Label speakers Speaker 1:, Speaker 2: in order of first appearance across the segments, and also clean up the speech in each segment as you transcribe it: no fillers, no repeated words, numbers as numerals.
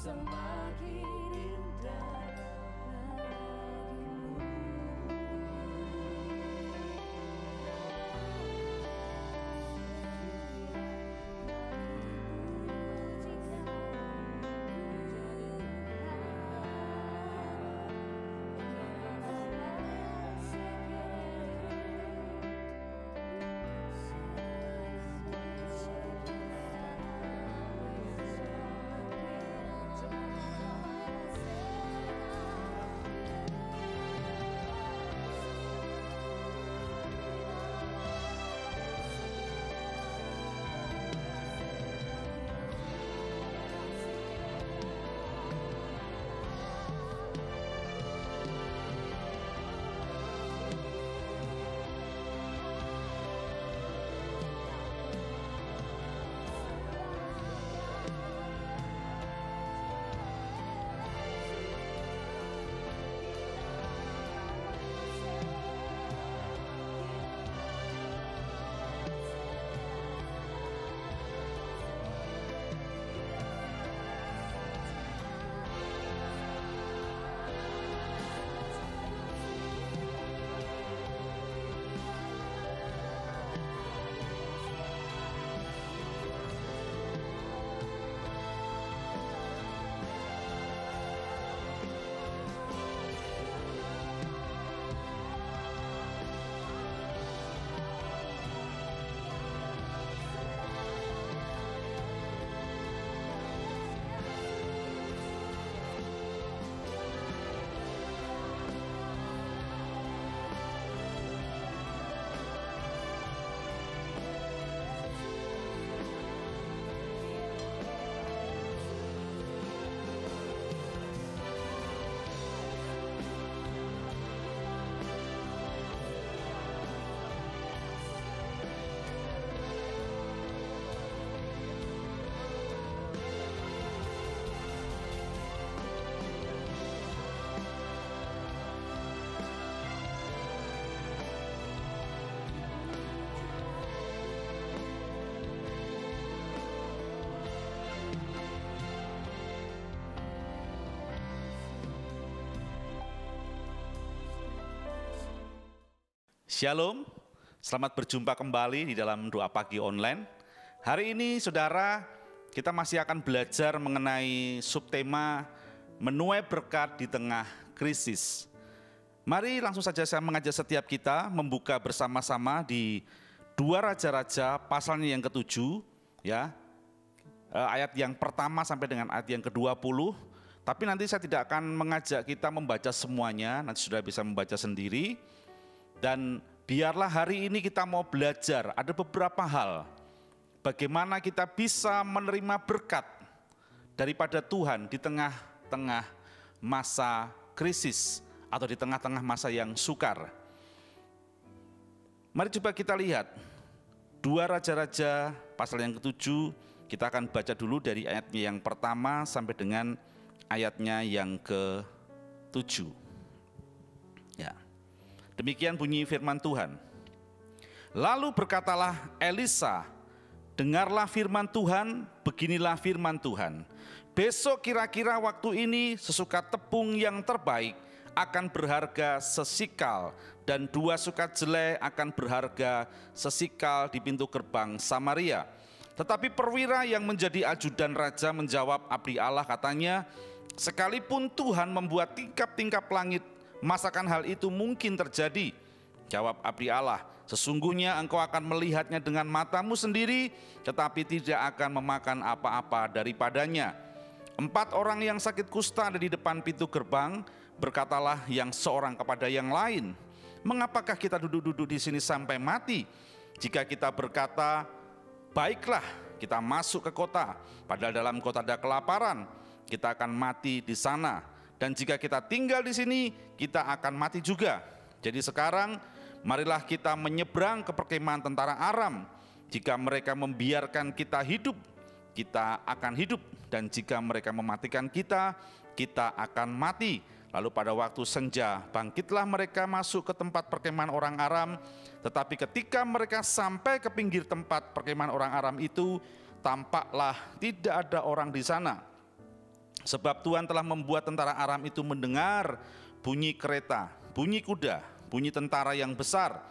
Speaker 1: semakin indah bagimu.
Speaker 2: Shalom, selamat berjumpa kembali di dalam doa pagi online. Hari ini saudara, kita masih akan belajar mengenai subtema menuai berkat di tengah krisis. Mari langsung saja saya mengajak setiap kita membuka bersama-sama di 2 Raja-Raja pasalnya yang ke-7, ya, ayat yang pertama sampai dengan ayat yang ke-20. Tapi nanti saya tidak akan mengajak kita membaca semuanya, nanti sudah bisa membaca sendiri. Dan biarlah hari ini kita mau belajar, ada beberapa hal. Bagaimana kita bisa menerima berkat daripada Tuhan di tengah-tengah masa krisis atau di tengah-tengah masa yang sukar. Mari coba kita lihat 2 Raja-Raja pasal yang ke-7. Kita akan baca dulu dari ayatnya yang pertama sampai dengan ayatnya yang ke-7. Ya. Demikian bunyi firman Tuhan. Lalu berkatalah Elisa, dengarlah firman Tuhan, beginilah firman Tuhan. Besok kira-kira waktu ini sesukat tepung yang terbaik akan berharga sesikal, dan 2 sukat jelai akan berharga sesikal di pintu gerbang Samaria. Tetapi perwira yang menjadi ajudan raja menjawab abdi Allah, katanya, sekalipun Tuhan membuat tingkap-tingkap langit, masakan hal itu mungkin terjadi? Jawab abdi Allah, sesungguhnya engkau akan melihatnya dengan matamu sendiri, tetapi tidak akan memakan apa-apa daripadanya. 4 orang yang sakit kusta ada di depan pintu gerbang. Berkatalah yang seorang kepada yang lain, mengapakah kita duduk-duduk di sini sampai mati? Jika kita berkata, baiklah kita masuk ke kota, padahal dalam kota ada kelaparan, kita akan mati di sana. Dan jika kita tinggal di sini, kita akan mati juga. Jadi sekarang, marilah kita menyeberang ke perkemahan tentara Aram. Jika mereka membiarkan kita hidup, kita akan hidup. Dan jika mereka mematikan kita, kita akan mati. Lalu pada waktu senja, bangkitlah mereka masuk ke tempat perkemahan orang Aram. Tetapi ketika mereka sampai ke pinggir tempat perkemahan orang Aram itu, tampaklah tidak ada orang di sana. Sebab Tuhan telah membuat tentara Aram itu mendengar bunyi kereta, bunyi kuda, bunyi tentara yang besar.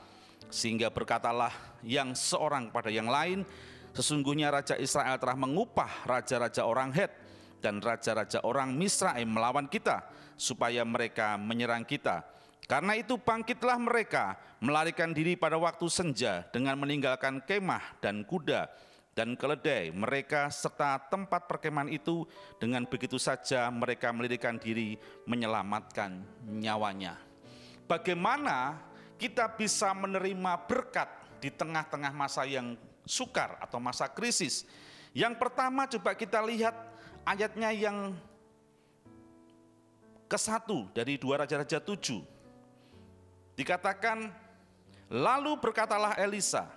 Speaker 2: Sehingga berkatalah yang seorang pada yang lain, sesungguhnya Raja Israel telah mengupah raja-raja orang Het dan raja-raja orang Misraim melawan kita, supaya mereka menyerang kita. Karena itu bangkitlah mereka, melarikan diri pada waktu senja dengan meninggalkan kemah dan kuda dan keledai mereka serta tempat perkemahan itu. Dengan begitu saja mereka melarikan diri, menyelamatkan nyawanya. Bagaimana kita bisa menerima berkat di tengah-tengah masa yang sukar atau masa krisis? Yang pertama, coba kita lihat ayatnya yang ke-1 dari 2 Raja-Raja 7. Dikatakan, lalu berkatalah Elisa,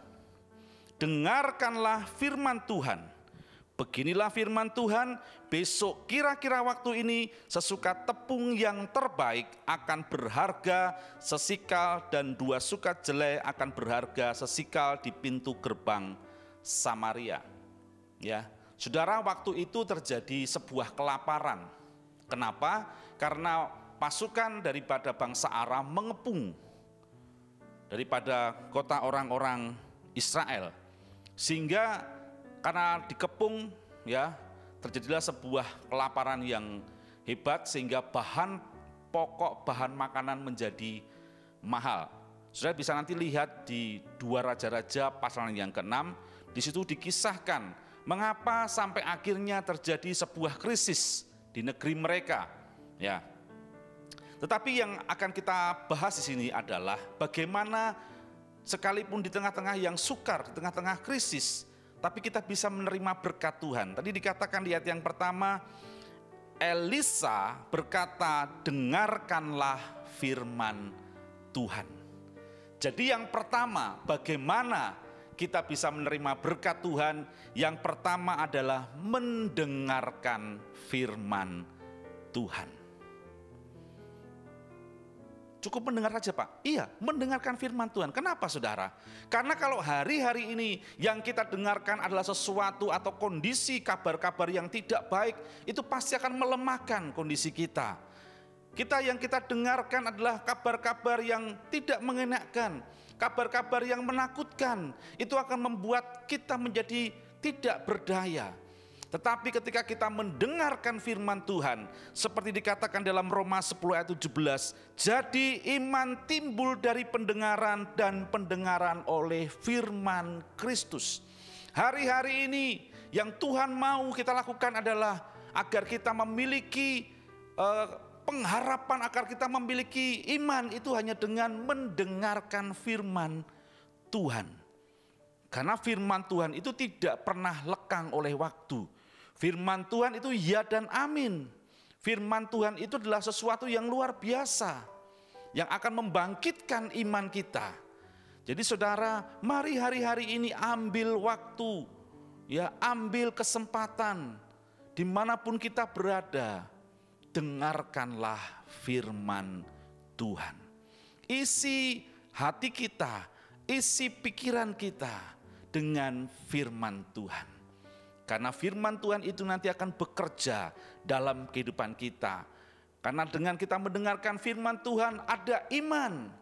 Speaker 2: dengarkanlah firman Tuhan. Beginilah firman Tuhan, besok kira-kira waktu ini sesukat tepung yang terbaik akan berharga sesikal dan 2 sukat jelai akan berharga sesikal di pintu gerbang Samaria. Ya, saudara, waktu itu terjadi sebuah kelaparan. Kenapa? Karena pasukan daripada bangsa Aram mengepung daripada kota orang-orang Israel, sehingga karena dikepung, ya, terjadilah sebuah kelaparan yang hebat sehingga bahan pokok, bahan makanan menjadi mahal. Saudara bisa nanti lihat di 2 Raja-Raja pasal yang ke-6, di situ dikisahkan mengapa sampai akhirnya terjadi sebuah krisis di negeri mereka, ya. Tetapi yang akan kita bahas di sini adalah bagaimana sekalipun di tengah-tengah yang sukar, di tengah-tengah krisis, tapi kita bisa menerima berkat Tuhan. Tadi dikatakan di ayat yang pertama, Elisa berkata, dengarkanlah firman Tuhan. Jadi yang pertama, bagaimana kita bisa menerima berkat Tuhan? Yang pertama adalah mendengarkan firman Tuhan. Cukup mendengar saja, Pak? Iya, mendengarkan firman Tuhan. Kenapa, saudara? Karena kalau hari-hari ini yang kita dengarkan adalah sesuatu atau kondisi kabar-kabar yang tidak baik, itu pasti akan melemahkan kondisi kita. Yang kita dengarkan adalah kabar-kabar yang tidak mengenakan, kabar-kabar yang menakutkan. Itu akan membuat kita menjadi tidak berdaya. Tetapi ketika kita mendengarkan firman Tuhan, seperti dikatakan dalam Roma 10 ayat 17, jadi iman timbul dari pendengaran dan pendengaran oleh firman Kristus. Hari-hari ini yang Tuhan mau kita lakukan adalah agar kita memiliki pengharapan, agar kita memiliki iman itu hanya dengan mendengarkan firman Tuhan. Karena firman Tuhan itu tidak pernah lekang oleh waktu. Firman Tuhan itu ya dan amin. Firman Tuhan itu adalah sesuatu yang luar biasa, yang akan membangkitkan iman kita. Jadi saudara, mari hari-hari ini ambil waktu, ya, ambil kesempatan dimanapun kita berada, dengarkanlah firman Tuhan. Isi hati kita, isi pikiran kita dengan firman Tuhan. Karena firman Tuhan itu nanti akan bekerja dalam kehidupan kita. Karena dengan kita mendengarkan firman Tuhan, ada iman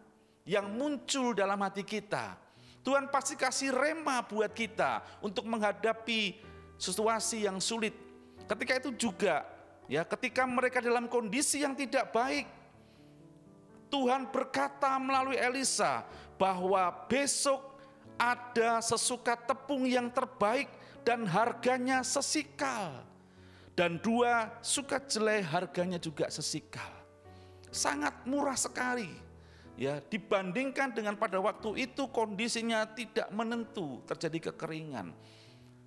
Speaker 2: yang muncul dalam hati kita. Tuhan pasti kasih rema buat kita untuk menghadapi situasi yang sulit. Ketika itu juga, ya, ketika mereka dalam kondisi yang tidak baik, Tuhan berkata melalui Elisa bahwa besok ada sesukat tepung yang terbaik dan harganya sesikal, dan 2 sukat jelai harganya juga sesikal. Sangat murah sekali, ya, dibandingkan dengan pada waktu itu kondisinya tidak menentu, terjadi kekeringan.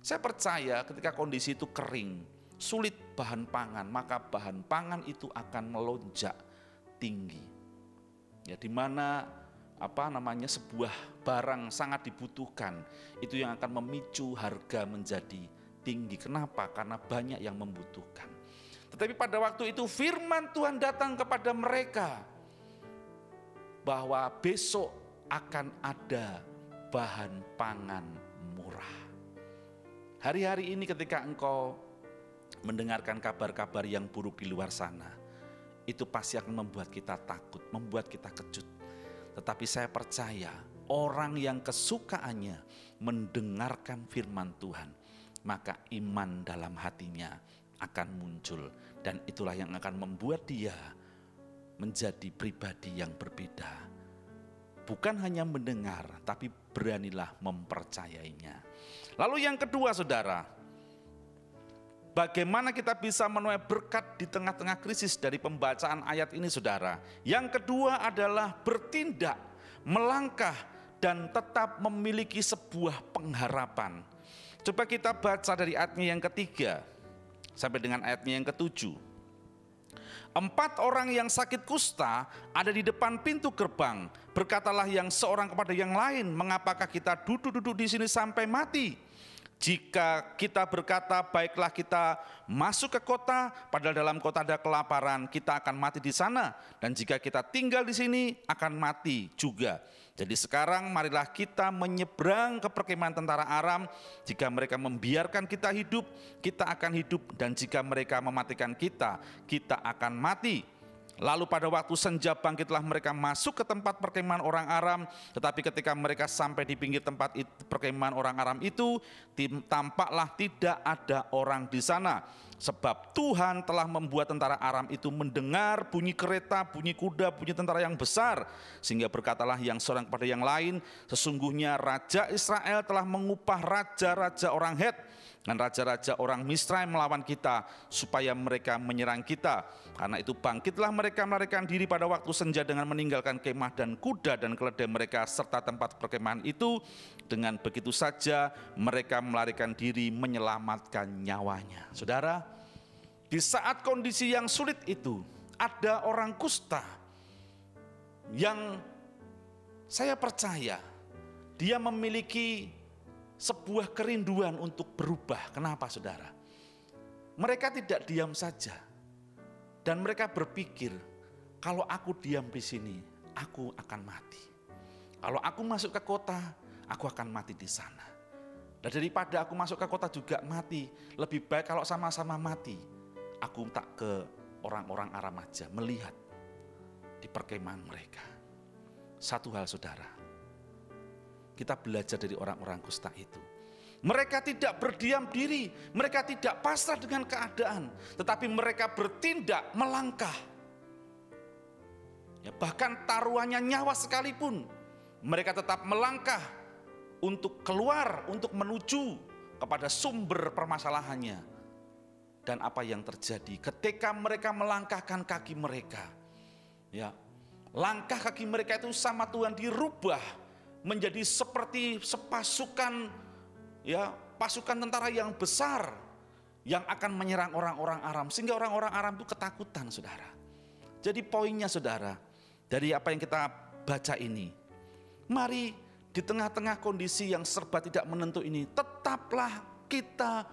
Speaker 2: Saya percaya ketika kondisi itu kering, sulit bahan pangan, maka bahan pangan itu akan melonjak tinggi. Ya, di mana sebuah barang sangat dibutuhkan, itu yang akan memicu harga menjadi tinggi. Kenapa? Karena banyak yang membutuhkan. Tetapi pada waktu itu firman Tuhan datang kepada mereka bahwa besok akan ada bahan pangan murah. Hari-hari ini ketika engkau mendengarkan kabar-kabar yang buruk di luar sana, itu pasti akan membuat kita takut, membuat kita kejut. Tetapi saya percaya orang yang kesukaannya mendengarkan firman Tuhan, maka iman dalam hatinya akan muncul. Dan itulah yang akan membuat dia menjadi pribadi yang berbeda. Bukan hanya mendengar, tapi beranilah mempercayainya. Lalu yang kedua saudara, bagaimana kita bisa menuai berkat di tengah-tengah krisis dari pembacaan ayat ini saudara? Yang kedua adalah bertindak, melangkah, dan tetap memiliki sebuah pengharapan. Coba kita baca dari ayatnya yang ketiga sampai dengan ayatnya yang ketujuh. 4 orang yang sakit kusta ada di depan pintu gerbang. Berkatalah yang seorang kepada yang lain, mengapakah kita duduk-duduk di sini sampai mati? Jika kita berkata, baiklah kita masuk ke kota, padahal dalam kota ada kelaparan, kita akan mati di sana. Dan jika kita tinggal di sini, akan mati juga. Jadi sekarang marilah kita menyeberang ke perkemahan tentara Aram. Jika mereka membiarkan kita hidup, kita akan hidup. Dan jika mereka mematikan kita, kita akan mati. Lalu pada waktu senja bangkitlah mereka masuk ke tempat perkemahan orang Aram. Tetapi ketika mereka sampai di pinggir tempat perkemahan orang Aram itu, tampaklah tidak ada orang di sana. Sebab Tuhan telah membuat tentara Aram itu mendengar bunyi kereta, bunyi kuda, bunyi tentara yang besar. Sehingga berkatalah yang seorang kepada yang lain, sesungguhnya Raja Israel telah mengupah raja-raja orang Het dan raja-raja orang Misraim melawan kita, supaya mereka menyerang kita. Karena itu bangkitlah mereka melarikan diri pada waktu senja dengan meninggalkan kemah dan kuda dan keledai mereka serta tempat perkemahan itu. Dengan begitu saja mereka melarikan diri menyelamatkan nyawanya. Saudara, di saat kondisi yang sulit itu ada orang kusta yang saya percaya dia memiliki sebuah kerinduan untuk berubah. Kenapa saudara? Mereka tidak diam saja. Dan mereka berpikir, kalau aku diam di sini, aku akan mati. Kalau aku masuk ke kota, aku akan mati di sana. Dan daripada aku masuk ke kota juga mati, lebih baik kalau sama-sama mati. Aku tak ke orang-orang Aram aja, melihat di perkemahan mereka. Satu hal saudara, kita belajar dari orang-orang kusta itu. Mereka tidak berdiam diri, mereka tidak pasrah dengan keadaan, tetapi mereka bertindak, melangkah. Ya, bahkan taruhannya nyawa sekalipun, mereka tetap melangkah untuk keluar, untuk menuju kepada sumber permasalahannya. Dan apa yang terjadi ketika mereka melangkahkan kaki mereka? Ya, langkah kaki mereka itu sama Tuhan dirubah menjadi seperti sepasukan, ya, pasukan tentara yang besar yang akan menyerang orang-orang Aram, sehingga orang-orang Aram itu ketakutan saudara. Jadi poinnya saudara, dari apa yang kita baca ini, mari di tengah-tengah kondisi yang serba tidak menentu ini, tetaplah kita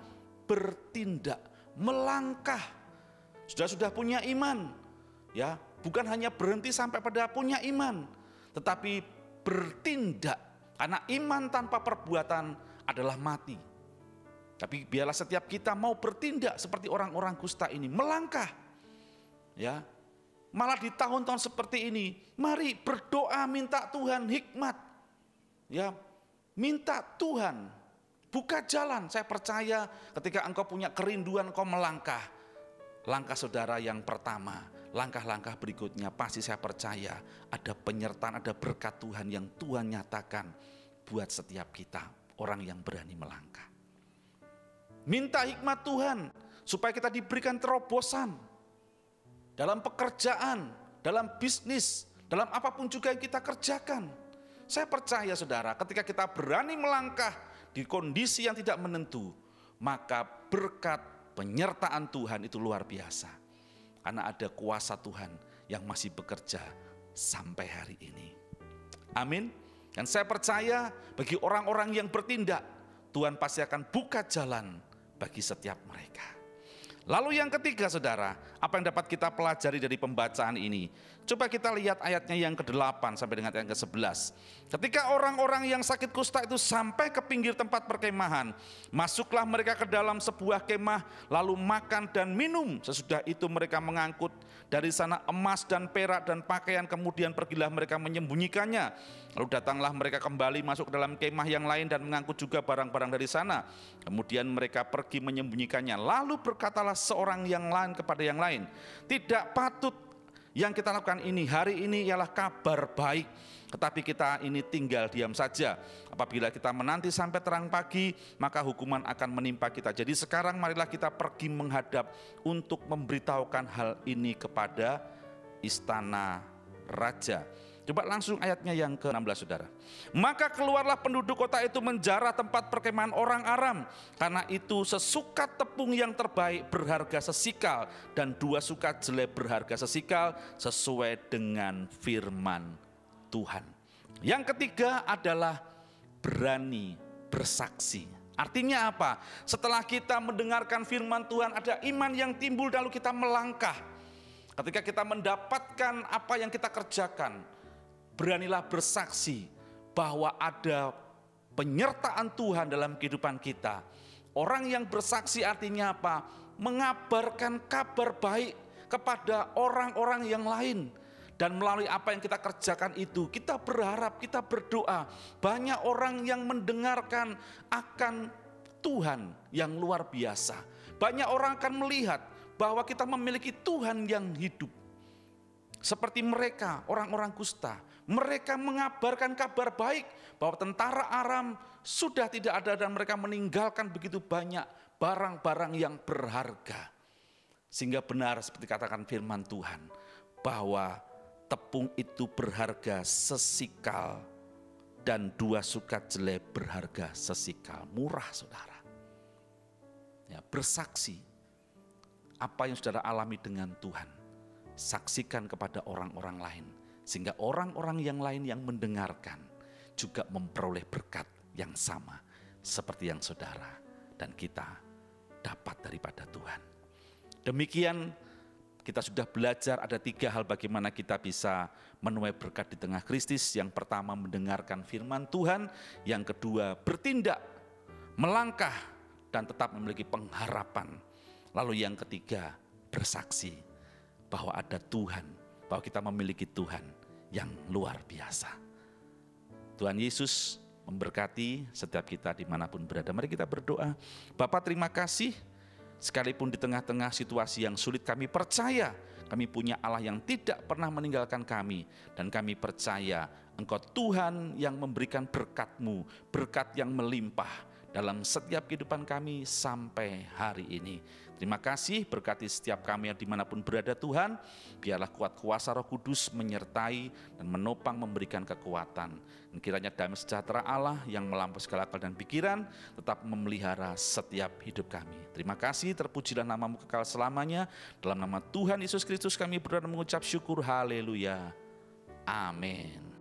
Speaker 2: bertindak, melangkah. Sudah punya iman, ya, bukan hanya berhenti sampai pada punya iman, tetapi bertindak, karena iman tanpa perbuatan adalah mati. Tapi biarlah setiap kita mau bertindak seperti orang-orang kusta ini, melangkah. Ya, malah di tahun-tahun seperti ini, mari berdoa minta Tuhan hikmat. Ya, minta Tuhan buka jalan. Saya percaya ketika engkau punya kerinduan, engkau melangkah. Langkah saudara yang pertama, langkah-langkah berikutnya pasti saya percaya ada penyertaan, ada berkat Tuhan yang Tuhan nyatakan buat setiap kita, orang yang berani melangkah. Minta hikmat Tuhan supaya kita diberikan terobosan dalam pekerjaan, dalam bisnis, dalam apapun juga yang kita kerjakan. Saya percaya saudara, ketika kita berani melangkah di kondisi yang tidak menentu, maka berkat penyertaan Tuhan itu luar biasa. Karena ada kuasa Tuhan yang masih bekerja sampai hari ini. Amin. Dan saya percaya bagi orang-orang yang bertindak, Tuhan pasti akan buka jalan bagi setiap mereka. Lalu yang ketiga saudara, Apa yang dapat kita pelajari dari pembacaan ini? Coba kita lihat ayatnya yang ke-8 sampai dengan yang ke-11. Ketika orang-orang yang sakit kusta itu sampai ke pinggir tempat perkemahan, masuklah mereka ke dalam sebuah kemah, lalu makan dan minum. Sesudah itu mereka mengangkut dari sana emas dan perak dan pakaian, kemudian pergilah mereka menyembunyikannya. Lalu datanglah mereka kembali masuk ke dalam kemah yang lain dan mengangkut juga barang-barang dari sana. Kemudian mereka pergi menyembunyikannya. Lalu berkatalah seorang yang lain kepada yang lain, tidak patut yang kita lakukan ini. Hari ini ialah kabar baik, tetapi kita ini tinggal diam saja. Apabila kita menanti sampai terang pagi, maka hukuman akan menimpa kita. Jadi sekarang marilah kita pergi menghadap untuk memberitahukan hal ini kepada istana raja. Coba langsung ayatnya yang ke-16 saudara. Maka keluarlah penduduk kota itu menjarah tempat perkemahan orang Aram. Karena itu sesukat tepung yang terbaik berharga sesikal, dan 2 sukat jelai berharga sesikal, sesuai dengan firman Tuhan. Yang ketiga adalah berani bersaksi. Artinya apa? Setelah kita mendengarkan firman Tuhan, ada iman yang timbul lalu kita melangkah. Ketika kita mendapatkan apa yang kita kerjakan, beranilah bersaksi bahwa ada penyertaan Tuhan dalam kehidupan kita. Orang yang bersaksi artinya apa? Mengabarkan kabar baik kepada orang-orang yang lain. Dan melalui apa yang kita kerjakan itu, kita berharap, kita berdoa, banyak orang yang mendengarkan akan Tuhan yang luar biasa. Banyak orang akan melihat bahwa kita memiliki Tuhan yang hidup. Seperti mereka, orang-orang kusta. Mereka mengabarkan kabar baik bahwa tentara Aram sudah tidak ada dan mereka meninggalkan begitu banyak barang-barang yang berharga. Sehingga benar seperti katakan firman Tuhan, bahwa tepung itu berharga sesikal dan 2 sukat jelai berharga sesikal. Murah saudara. Ya, bersaksi apa yang saudara alami dengan Tuhan. Saksikan kepada orang-orang lain. Sehingga orang-orang yang lain yang mendengarkan juga memperoleh berkat yang sama seperti yang saudara dan kita dapat daripada Tuhan. Demikian kita sudah belajar ada 3 hal bagaimana kita bisa menuai berkat di tengah krisis. Yang pertama mendengarkan firman Tuhan, yang kedua bertindak, melangkah dan tetap memiliki pengharapan. Lalu yang ketiga bersaksi bahwa ada Tuhan, bahwa kita memiliki Tuhan yang luar biasa. Tuhan Yesus memberkati setiap kita dimanapun berada. Mari kita berdoa. Bapa, terima kasih, sekalipun di tengah-tengah situasi yang sulit, kami percaya kami punya Allah yang tidak pernah meninggalkan kami. Dan kami percaya Engkau Tuhan yang memberikan berkat-Mu, berkat yang melimpah dalam setiap kehidupan kami sampai hari ini. Terima kasih, berkati setiap kami yang dimanapun berada Tuhan. Biarlah kuat kuasa Roh Kudus menyertai dan menopang, memberikan kekuatan. Dan kiranya damai sejahtera Allah yang melampaui segala akal dan pikiran tetap memelihara setiap hidup kami. Terima kasih, terpujilah nama-Mu kekal selamanya. Dalam nama Tuhan Yesus Kristus kami berdoa dan mengucap syukur. Haleluya. Amin.